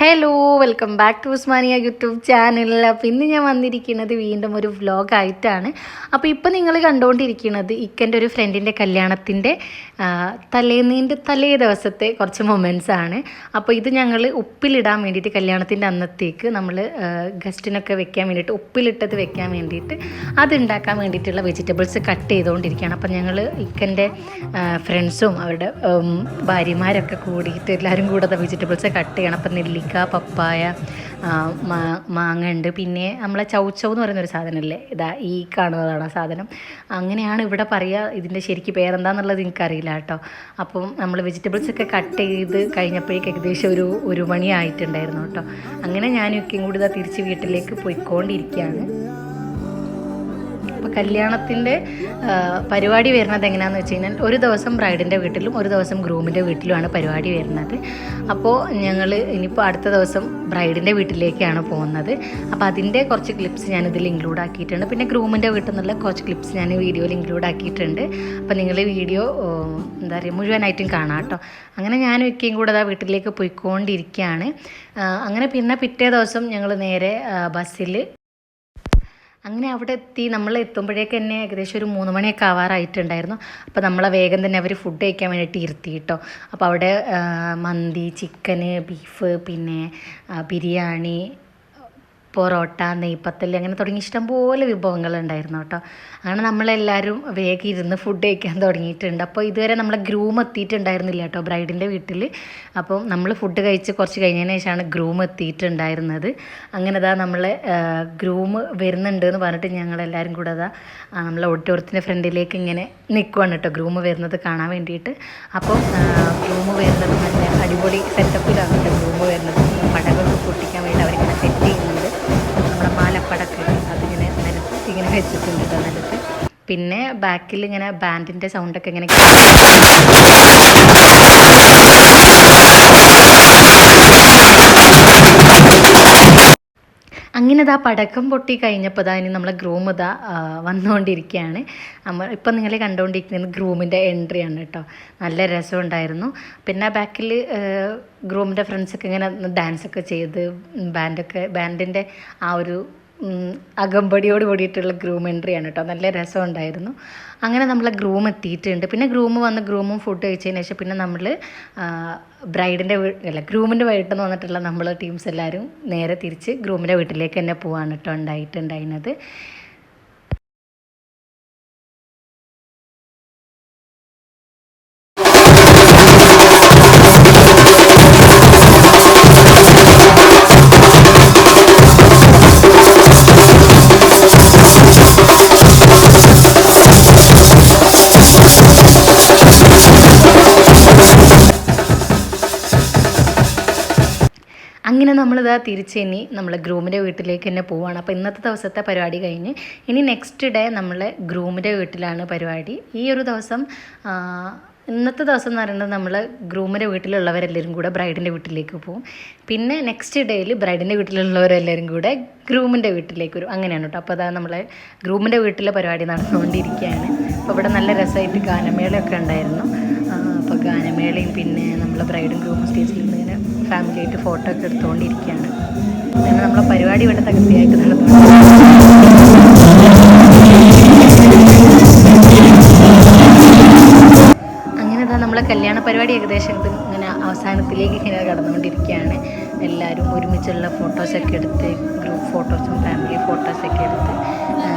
Hello, welcome back to Osmania YouTube channel. അപ്പോൾ ഇന്ന് ഞാൻ വന്നിരിക്കുന്നത് വീണ്ടും ഒരു വ്ലോഗായിട്ടാണ്. അപ്പോൾ ഇപ്പോൾ നിങ്ങൾ കണ്ടുകൊണ്ടിരിക്കുന്നത് ഇക്കൻ്റെ ഒരു ഫ്രണ്ടിൻ്റെ കല്യാണത്തിൻ്റെ തലേ ദിവസത്തെ കുറച്ച് മൊമെൻറ്റ്സ് ആണ്. അപ്പോൾ ഇത് ഞങ്ങൾ ഉപ്പിലിടാൻ വേണ്ടിയിട്ട് കല്യാണത്തിൻ്റെ അന്നത്തേക്ക് നമ്മൾ ഗസ്റ്റിനൊക്കെ വെക്കാൻ വേണ്ടിയിട്ട് ഉപ്പിലിട്ടത് വെക്കാൻ വേണ്ടിയിട്ട് അതുണ്ടാക്കാൻ വേണ്ടിയിട്ടുള്ള വെജിറ്റബിൾസ് കട്ട് ചെയ്തുകൊണ്ടിരിക്കുകയാണ്. അപ്പോൾ ഞങ്ങൾ ഇക്കൻ്റെ ഫ്രണ്ട്സും അവരുടെ ഭാര്യമാരൊക്കെ കൂടിയിട്ട് എല്ലാവരും കൂടെ വെജിറ്റബിൾസ് കട്ട് ചെയ്യണം. അപ്പം നെല്ലിക്ക, പപ്പായ, മാങ്ങ ഉണ്ട്, പിന്നെ നമ്മളെ ചൗച്ചൗ എന്ന് പറയുന്നൊരു സാധനമല്ലേ, ഇതാ ഈ കാണുന്നതാണ് ആ സാധനം. അങ്ങനെയാണ് ഇവിടെ പറയുക. ഇതിൻ്റെ ശരിക്കും പേരെന്താണെന്നുള്ളത് എനിക്കറിയില്ല കേട്ടോ. അപ്പം നമ്മൾ വെജിറ്റബിൾസൊക്കെ കട്ട് ചെയ്ത് കഴിഞ്ഞപ്പോഴേക്ക് ഏകദേശം ഒരു മണി ആയിട്ടുണ്ടായിരുന്നു കേട്ടോ. അങ്ങനെ ഞാനും ഒക്കെയും കൂടി ഇതാ തിരിച്ച് വീട്ടിലേക്ക് പോയിക്കൊണ്ടിരിക്കുകയാണ്. അപ്പോൾ കല്യാണത്തിൻ്റെ പരിപാടി വരുന്നത് എങ്ങനെയാണെന്ന് വെച്ച് കഴിഞ്ഞാൽ ഒരു ദിവസം ബ്രൈഡിൻ്റെ വീട്ടിലും ഒരു ദിവസം ഗ്രൂമിൻ്റെ വീട്ടിലുമാണ് പരിപാടി വരുന്നത്. അപ്പോൾ ഞങ്ങൾ ഇനിയിപ്പോൾ അടുത്ത ദിവസം ബ്രൈഡിൻ്റെ വീട്ടിലേക്കാണ് പോകുന്നത്. അപ്പോൾ അതിൻ്റെ കുറച്ച് ക്ലിപ്സ് ഞാനിതിൽ ഇൻക്ലൂഡ് ആക്കിയിട്ടുണ്ട്. പിന്നെ ഗ്രൂമിൻ്റെ വീട്ടിൽ നിന്നുള്ള കുറച്ച് ക്ലിപ്സ് ഞാൻ വീഡിയോയിൽ ഇൻക്ലൂഡ് ആക്കിയിട്ടുണ്ട്. അപ്പോൾ നിങ്ങൾ വീഡിയോ എന്താ പറയുക മുഴുവനായിട്ടും കാണാം കേട്ടോ. അങ്ങനെ ഞാനും ഒക്കെയും കൂടെ അതാ വീട്ടിലേക്ക് പോയിക്കൊണ്ടിരിക്കുകയാണ്. അങ്ങനെ പിന്നെ പിറ്റേ ദിവസം ഞങ്ങൾ നേരെ ബസ്സിൽ അങ്ങനെ അവിടെ എത്തി. നമ്മൾ എത്തുമ്പോഴേക്ക് തന്നെ ഏകദേശം ഒരു 3 മണിയൊക്കെ ആവാറായിട്ടുണ്ടായിരുന്നു. അപ്പോൾ നമ്മളെ വേഗം തന്നെ അവർ ഫുഡ് കഴിക്കാൻ വേണ്ടിയിട്ട് ഇരുത്തി കേട്ടോ. അപ്പോൾ അവിടെ മന്തി, ചിക്കന്, ബീഫ്, പിന്നെ ബിരിയാണി, പൊറോട്ട, നെയ്പ്പത്തല്, അങ്ങനെ തുടങ്ങി ഇഷ്ടംപോലെ വിഭവങ്ങളുണ്ടായിരുന്നു കേട്ടോ. അങ്ങനെ നമ്മളെല്ലാവരും വേഗം ഇരുന്ന് ഫുഡ് കഴിക്കാൻ തുടങ്ങിയിട്ടുണ്ട്. അപ്പോൾ ഇതുവരെ നമ്മളെ ഗ്രൂം എത്തിയിട്ടുണ്ടായിരുന്നില്ല കേട്ടോ ബ്രൈഡിൻ്റെ വീട്ടിൽ. അപ്പം നമ്മൾ ഫുഡ് കഴിച്ച് കുറച്ച് കഴിഞ്ഞതിന് ശേഷമാണ് ഗ്രൂം എത്തിയിട്ടുണ്ടായിരുന്നത്. അങ്ങനെ ഇതാ നമ്മളെ ഗ്രൂം വരുന്നുണ്ട് എന്ന് പറഞ്ഞിട്ട് ഞങ്ങളെല്ലാവരും കൂടെ അതാ നമ്മളെ ഓഡിറ്റോറിയത്തിൻ്റെ ഫ്രണ്ടിലേക്ക് ഇങ്ങനെ നിൽക്കുവാണ് കേട്ടോ, ഗ്രൂം വരുന്നത് കാണാൻ വേണ്ടിയിട്ട്. അപ്പം ഗ്രൂം വരുന്നത് നല്ല അടിപൊളി സെറ്റപ്പിലാണ് കേട്ടോ ഗ്രൂം വരുന്നത്. പടകൊക്കെ പൊട്ടിക്കാൻ വേണ്ടി അവരിങ്ങനെ സെറ്റ് ചെയ്യുന്നുണ്ട്. നമ്മുടെ മാലപ്പടക്ക് അതിങ്ങനെ ഇങ്ങനെ വെച്ചിട്ടുണ്ട് കേട്ടോ നിലത്ത്. പിന്നെ ബാക്കിൽ ഇങ്ങനെ ബാൻഡിൻ്റെ സൗണ്ടൊക്കെ ഇങ്ങനെ അങ്ങനെ ഇതാ പടക്കം പൊട്ടി കഴിഞ്ഞപ്പോൾ ഇതാ ഇനി നമ്മളെ ഗ്രൂം ഇതാ വന്നുകൊണ്ടിരിക്കുകയാണ്. ഇപ്പം നിങ്ങൾ കണ്ടുകൊണ്ടിരിക്കുന്നത് ഗ്രൂമിൻ്റെ എൻട്രിയാണ് കേട്ടോ. നല്ല രസമുണ്ടായിരുന്നു. പിന്നെ ബാക്കിൽ ഗ്രൂമിൻ്റെ ഫ്രണ്ട്സൊക്കെ ഇങ്ങനെ ഡാൻസൊക്കെ ചെയ്ത് ബാൻഡിൻ്റെ ആ ഒരു അകമ്പടിയോട് കൂടിയിട്ടുള്ള ഗ്രൂം എൻട്രിയാണ് കേട്ടോ. നല്ല രസമുണ്ടായിരുന്നു. അങ്ങനെ നമ്മളെ ഗ്രൂം എത്തിയിട്ടുണ്ട്. പിന്നെ ഗ്രൂമും ഫുഡ് കഴിച്ചതിന് ശേഷം പിന്നെ നമ്മൾ ഗ്രൂമിൻ്റെ വീട്ടിൽ നിന്ന് വന്നിട്ടുള്ള നമ്മൾ ടീംസ് എല്ലാവരും നേരെ തിരിച്ച് ഗ്രൂമിൻ്റെ വീട്ടിലേക്ക് തന്നെ പോവാണ് കേട്ടോ ഉണ്ടായിരുന്നത്. അങ്ങനെ നമ്മളിതാ തിരിച്ച് ഇനി നമ്മൾ ഗ്രൂമിൻ്റെ വീട്ടിലേക്ക് തന്നെ പോവുകയാണ്. അപ്പോൾ ഇന്നത്തെ ദിവസത്തെ പരിപാടി കഴിഞ്ഞ് ഇനി നെക്സ്റ്റ് ഡേ നമ്മൾ ഗ്രൂമിൻ്റെ വീട്ടിലാണ് പരിപാടി. ഈ ഒരു ദിവസം ഇന്നത്തെ ദിവസം എന്ന് പറയുന്നത് നമ്മൾ ഗ്രൂമിൻ്റെ വീട്ടിലുള്ളവരെല്ലാവരും കൂടെ ബ്രൈഡിൻ്റെ വീട്ടിലേക്ക് പോകും. പിന്നെ നെക്സ്റ്റ് ഡേയിൽ ബ്രൈഡിൻ്റെ വീട്ടിലുള്ളവരെല്ലാവരും കൂടെ ഗ്രൂമിൻ്റെ വീട്ടിലേക്ക് വരും. അങ്ങനെയാണ് കേട്ടോ. അപ്പോൾ അതാ നമ്മളെ ഗ്രൂമിൻ്റെ വീട്ടിലെ പരിപാടി നടന്നുകൊണ്ടിരിക്കുകയാണ്. അപ്പോൾ ഇവിടെ നല്ല രസമായിട്ട് ഗാനമേളയൊക്കെ ഉണ്ടായിരുന്നു. അപ്പോൾ ഗാനമേളയും പിന്നെ നമ്മളെ ബ്രൈഡും ഗ്രൂമും സ്റ്റേജിൽ നിന്ന് ഇങ്ങനെ ഫാമിലിയായിട്ട് ഫോട്ടോ ഒക്കെ എടുത്തുകൊണ്ടിരിക്കുകയാണ്. അങ്ങനെ നമ്മളെ പരിപാടി ഇവിടെ തകൃതിയായിട്ട് നടന്നു. നമ്മളെ കല്യാണ പരിപാടി ഏകദേശം ഇത് ഇങ്ങനെ അവസാനത്തിലേക്ക് ഇങ്ങനെ കടന്നുകൊണ്ടിരിക്കുകയാണ്. എല്ലാവരും ഒരുമിച്ചുള്ള ഫോട്ടോസൊക്കെ എടുത്ത് ഗ്രൂപ്പ് ഫോട്ടോസും ഫാമിലി ഫോട്ടോസൊക്കെ എടുത്ത്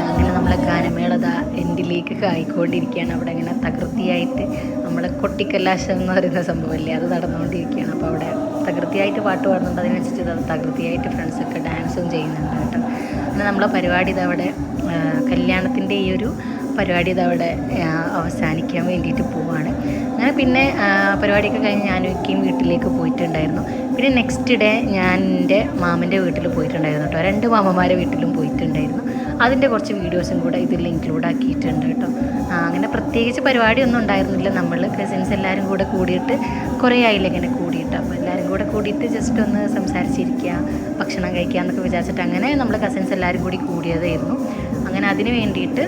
അങ്ങനെ നമ്മളെ ഗാനമേളത എൻഡിലേക്ക് ആയിക്കൊണ്ടിരിക്കുകയാണ്. അവിടെ ഇങ്ങനെ തകൃതിയായിട്ട് നമ്മളെ കൊട്ടിക്കല്ലാശം എന്ന് പറയുന്ന സംഭവമല്ലേ, അത് നടന്നുകൊണ്ടിരിക്കുകയാണ്. അപ്പോൾ അവിടെ തകൃതിയായിട്ട് പാട്ട് പാടുന്നുണ്ട്. അതിനനുസരിച്ച് തകൃതിയായിട്ട് ഫ്രണ്ട്സൊക്കെ ഡാൻസും ചെയ്യുന്നുണ്ട് കേട്ടോ. അങ്ങനെ നമ്മളെ പരിപാടി ഇതവിടെ കല്യാണത്തിൻ്റെ ഈ ഒരു പരിപാടി ഇതവിടെ അവസാനിക്കാൻ വേണ്ടിയിട്ട് പോവാണ്. അങ്ങനെ പിന്നെ പരിപാടിയൊക്കെ കഴിഞ്ഞ് ഞാനും ഒക്കെയും വീട്ടിലേക്ക് പോയിട്ടുണ്ടായിരുന്നു. പിന്നെ നെക്സ്റ്റ് ഡേ ഞാൻ എൻ്റെ മാമൻ്റെ വീട്ടിൽ പോയിട്ടുണ്ടായിരുന്നു കേട്ടോ. 2 മാമന്മാരെ വീട്ടിലും പോയിട്ടുണ്ടായിരുന്നു. അതിൻ്റെ കുറച്ച് വീഡിയോസും കൂടെ ഇതിൽ ഇൻക്ലൂഡ് ആക്കിയിട്ടുണ്ട് കേട്ടോ. അങ്ങനെ പ്രത്യേകിച്ച് പരിപാടിയൊന്നും ഉണ്ടായിരുന്നില്ല. നമ്മൾ കസിൻസ് എല്ലാവരും കൂടെ കൂടിയിട്ട് കുറേ ആയില്ല ഇങ്ങനെ കൂടിയിട്ട്. അപ്പോൾ എല്ലാവരും കൂടെ കൂടിയിട്ട് ജസ്റ്റ് ഒന്ന് സംസാരിച്ചിരിക്കുക, ഭക്ഷണം കഴിക്കുക എന്നൊക്കെ വിചാരിച്ചിട്ട് അങ്ങനെ നമ്മൾ കസിൻസ് എല്ലാവരും കൂടി കൂടിയതായിരുന്നു. അങ്ങനെ അതിന് വേണ്ടിയിട്ട്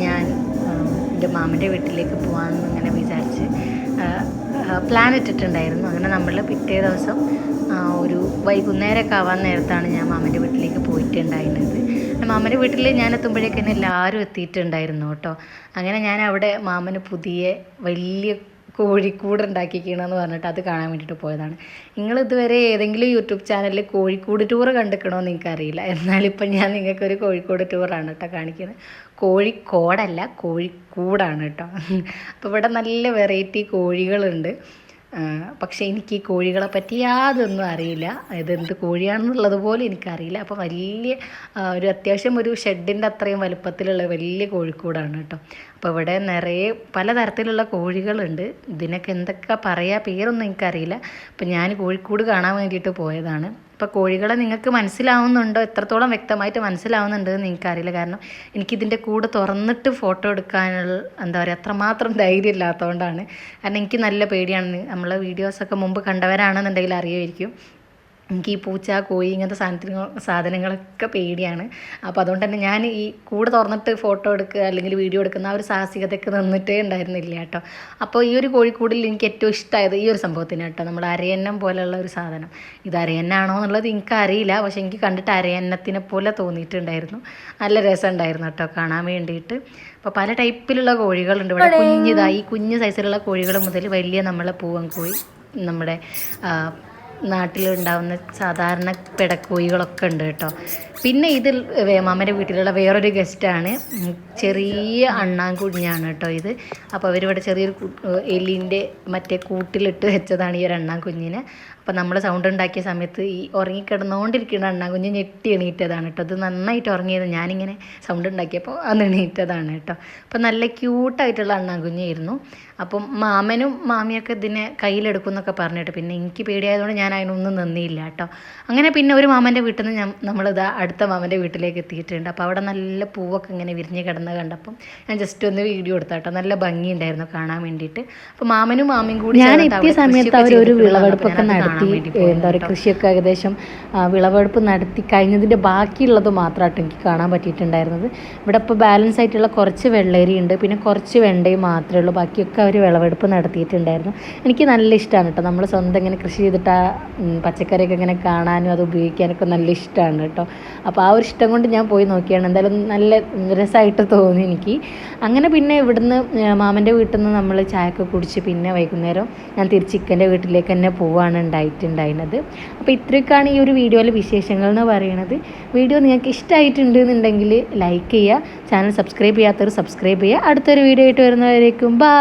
ഞാൻ എൻ്റെ മാമൻ്റെ വീട്ടിലേക്ക് പോകാമെന്ന് ഇങ്ങനെ വിചാരിച്ച് പ്ലാൻ ഇട്ടിട്ടുണ്ടായിരുന്നു. അങ്ങനെ നമ്മൾ പിറ്റേ ദിവസം ഒരു വൈകുന്നേരമൊക്കെ ആവാൻ നേരത്താണ് ഞാൻ മാമൻ്റെ വീട്ടിലേക്ക് പോയിട്ടുണ്ടായിരുന്നത്. മാമൻ്റെ വീട്ടിൽ ഞാൻ എത്തുമ്പോഴേക്കും എല്ലാവരും എത്തിയിട്ടുണ്ടായിരുന്നു കേട്ടോ. അങ്ങനെ ഞാൻ അവിടെ മാമന് പുതിയ വലിയ കോഴിക്കൂട് ഉണ്ടാക്കിക്കണമെന്ന് പറഞ്ഞിട്ട് അത് കാണാൻ വേണ്ടിയിട്ട് പോയതാണ്. നിങ്ങളിതുവരെ ഏതെങ്കിലും യൂട്യൂബ് ചാനലിൽ കോഴിക്കൂട് ടൂർ കണ്ടിക്കണമെന്ന് എനിക്കറിയില്ല. എന്നാലിപ്പം ഞാൻ നിങ്ങൾക്കൊരു കോഴിക്കോട് ടൂറാണ് കേട്ടോ കാണിക്കുന്നത്. കോഴിക്കോടല്ല, കോഴിക്കൂടാണ് കേട്ടോ. അപ്പോൾ ഇവിടെ നല്ല വെറൈറ്റി കോഴികളുണ്ട്. പക്ഷേ എനിക്ക് ഈ കോഴികളെ പറ്റി യാതൊന്നും അറിയില്ല. ഇതെന്ത് കോഴിയാണെന്നുള്ളത് പോലും എനിക്കറിയില്ല. അപ്പോൾ വലിയ ഒരു അത്യാവശ്യം ഒരു ഷെഡിൻ്റെ അത്രയും വലുപ്പത്തിലുള്ള വലിയ കോഴിക്കൂടാണ് കേട്ടോ. അപ്പോൾ ഇവിടെ നിറയെ പലതരത്തിലുള്ള കോഴികളുണ്ട്. ഇതിനൊക്കെ എന്തൊക്കെ പറയുക പേരൊന്നും എനിക്കറിയില്ല. അപ്പോൾ ഞാൻ കോഴിക്കൂട് കാണാൻ വേണ്ടിയിട്ട് പോയതാണ്. ഇപ്പോൾ കോഴികളെ നിങ്ങൾക്ക് മനസ്സിലാവുന്നുണ്ടോ, എത്രത്തോളം വ്യക്തമായിട്ട് മനസ്സിലാവുന്നുണ്ട് എന്ന് എനിക്കറിയില്ല. കാരണം എനിക്കിതിൻ്റെ കൂടെ തുറന്നിട്ട് ഫോട്ടോ എടുക്കാനുള്ള എന്താ പറയുക അത്രമാത്രം ധൈര്യം ഇല്ലാത്തതുകൊണ്ടാണ്. കാരണം എനിക്ക് നല്ല പേടിയാണ്. നമ്മളെ വീഡിയോസൊക്കെ മുമ്പ് കണ്ടവരാണെന്നുണ്ടെങ്കിൽ അറിയുമായിരിക്കും. എനിക്ക് ഈ പൂച്ച, കോഴി ഇങ്ങനത്തെ സാധനങ്ങളൊക്കെ പേടിയാണ്. അപ്പോൾ അതുകൊണ്ട് തന്നെ ഞാൻ ഈ കൂടെ തുറന്നിട്ട് ഫോട്ടോ എടുക്കുക അല്ലെങ്കിൽ വീഡിയോ എടുക്കുന്ന ആ ഒരു സാഹസികതയൊക്കെ നിന്നിട്ടേ ഉണ്ടായിരുന്നില്ല കേട്ടോ. അപ്പോൾ ഈ ഒരു കോഴിക്കൂടിൽ എനിക്ക് ഏറ്റവും ഇഷ്ടമായത് ഈ ഒരു സംഭവത്തിന് കേട്ടോ. നമ്മൾ അരയന്നം പോലെയുള്ള ഒരു സാധനം. ഇത് അരയന്നാണോ എന്നുള്ളത് എനിക്കറിയില്ല. പക്ഷേ എനിക്ക് കണ്ടിട്ട് അരയന്നത്തിനെ പോലെ തോന്നിയിട്ടുണ്ടായിരുന്നു. നല്ല രസമുണ്ടായിരുന്നു കേട്ടോ കാണാൻ വേണ്ടിയിട്ട്. അപ്പോൾ പല ടൈപ്പിലുള്ള കോഴികളുണ്ട് ഇവിടെ. ഈ കുഞ്ഞ് സൈസിലുള്ള കോഴികൾ മുതൽ വലിയ നമ്മളെ പൂവൻ കോഴി, നമ്മുടെ നാട്ടിലുണ്ടാവുന്ന സാധാരണ പിടക്കോഴികളൊക്കെ ഉണ്ട് കേട്ടോ. പിന്നെ ഇതിൽ മാമൻ്റെ വീട്ടിലുള്ള വേറൊരു ഗസ്റ്റാണ്. ചെറിയ അണ്ണാൻകുഞ്ഞാണ് കേട്ടോ ഇത്. അപ്പോൾ അവരിവിടെ ചെറിയൊരു എലിൻ്റെ മറ്റേ കൂട്ടിലിട്ട് വെച്ചതാണ് ഈ ഒരു അണ്ണാൻകുഞ്ഞിനെ. അപ്പോൾ നമ്മൾ സൗണ്ട് ഉണ്ടാക്കിയ സമയത്ത് ഈ ഉറങ്ങിക്കിടന്നുകൊണ്ടിരിക്കുന്ന അണ്ണാൻകുഞ്ഞ് ഞെട്ടി എണീറ്റതാണ് കേട്ടോ. അത് നന്നായിട്ട് ഉറങ്ങിയത് ഞാനിങ്ങനെ സൗണ്ട് ഉണ്ടാക്കിയപ്പോൾ അത് എണീറ്റതാണ് കേട്ടോ. അപ്പോൾ നല്ല ക്യൂട്ടായിട്ടുള്ള അണ്ണാൻകുഞ്ഞായിരുന്നു. അപ്പം മാമനും മാമിയൊക്കെ ഇതിനെ കയ്യിലെടുക്കും എന്നൊക്കെ പറഞ്ഞിട്ട് പിന്നെ എനിക്ക് പേടിയായതുകൊണ്ട് ഞാൻ അതിനൊന്നും നിന്നില്ല കേട്ടോ. അങ്ങനെ പിന്നെ ഒരു മാമൻ്റെ വീട്ടിൽ നിന്ന് നമ്മളിത് അടുത്ത മാമൻ്റെ വീട്ടിലേക്ക് എത്തിയിട്ടുണ്ട്. അപ്പോൾ അവിടെ നല്ല പൂവൊക്കെ ഇങ്ങനെ വിരിഞ്ഞ് കിടന്ന് കണ്ടപ്പം ഞാൻ ജസ്റ്റ് ഒന്ന് വീഡിയോ എടുത്ത കേട്ടോ. നല്ല ഭംഗിയുണ്ടായിരുന്നു കാണാൻ വേണ്ടിയിട്ട്. അപ്പോൾ മാമനും മാമിയും കൂടി ഞാൻ എത്തിയ സമയത്ത് അവരൊരു വിളവെടുപ്പൊക്കെ നടത്തി, എന്താ പറയുക കൃഷിയൊക്കെ ഏകദേശം വിളവെടുപ്പ് നടത്തി കഴിഞ്ഞതിൻ്റെ ബാക്കിയുള്ളത് മാത്രമായിട്ട് എനിക്ക് കാണാൻ പറ്റിയിട്ടുണ്ടായിരുന്നത്. ഇവിടെ ഇപ്പോൾ ബാലൻസ് ആയിട്ടുള്ള കുറച്ച് വെള്ളരി ഉണ്ട്, പിന്നെ കുറച്ച് വെണ്ടയും മാത്രമേ ഉള്ളൂ. ബാക്കിയൊക്കെ അവർ വിളവെടുപ്പ് നടത്തിയിട്ടുണ്ടായിരുന്നു. എനിക്ക് നല്ല ഇഷ്ടമാണ് കേട്ടോ. നമ്മൾ സ്വന്തം ഇങ്ങനെ കൃഷി ചെയ്തിട്ട് ആ പച്ചക്കറിയൊക്കെ ഇങ്ങനെ കാണാനും അത് ഉപയോഗിക്കാനൊക്കെ നല്ല ഇഷ്ടമാണ് കേട്ടോ. അപ്പോൾ ആ ഒരു ഇഷ്ടം കൊണ്ട് ഞാൻ പോയി നോക്കിയാണ്. എന്തായാലും നല്ല രസമായിട്ട് തോന്നി എനിക്ക്. അങ്ങനെ പിന്നെ ഇവിടുന്ന് മാമൻ്റെ വീട്ടിൽ നിന്ന് നമ്മൾ ചായയൊക്കെ കുടിച്ച് പിന്നെ വൈകുന്നേരം ഞാൻ തിരിച്ച് ഇക്കൻ്റെ വീട്ടിലേക്ക് തന്നെ പോവാണ് ഉണ്ടായിട്ടുണ്ടായിരുന്നത്. അപ്പോൾ ഇത്രയൊക്കെയാണ് ഈ ഒരു വീഡിയോയിലെ വിശേഷങ്ങൾ എന്ന് പറയുന്നത്. വീഡിയോ നിങ്ങൾക്ക് ഇഷ്ടമായിട്ടുണ്ട് എന്നുണ്ടെങ്കിൽ ലൈക്ക് ചെയ്യുക, ചാനൽ സബ്സ്ക്രൈബ് ചെയ്യാത്തവർ സബ്സ്ക്രൈബ് ചെയ്യുക. അടുത്തൊരു വീഡിയോ ആയിട്ട് വരുന്നവരേക്കും ബൈ.